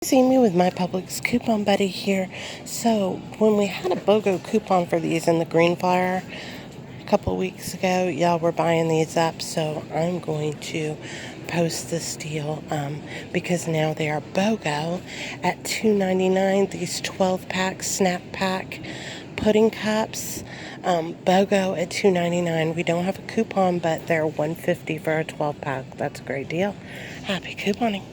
See me with my Publix coupon buddy here. So when we had a BOGO coupon for these in the green flyer a couple weeks ago, y'all were buying these up. So I'm going to post this deal because now they are BOGO at $2.99. These 12-pack snap pack pudding cups, BOGO at $2.99. We don't have a coupon, but they're $1.50 for a 12-pack. That's a great deal. Happy couponing.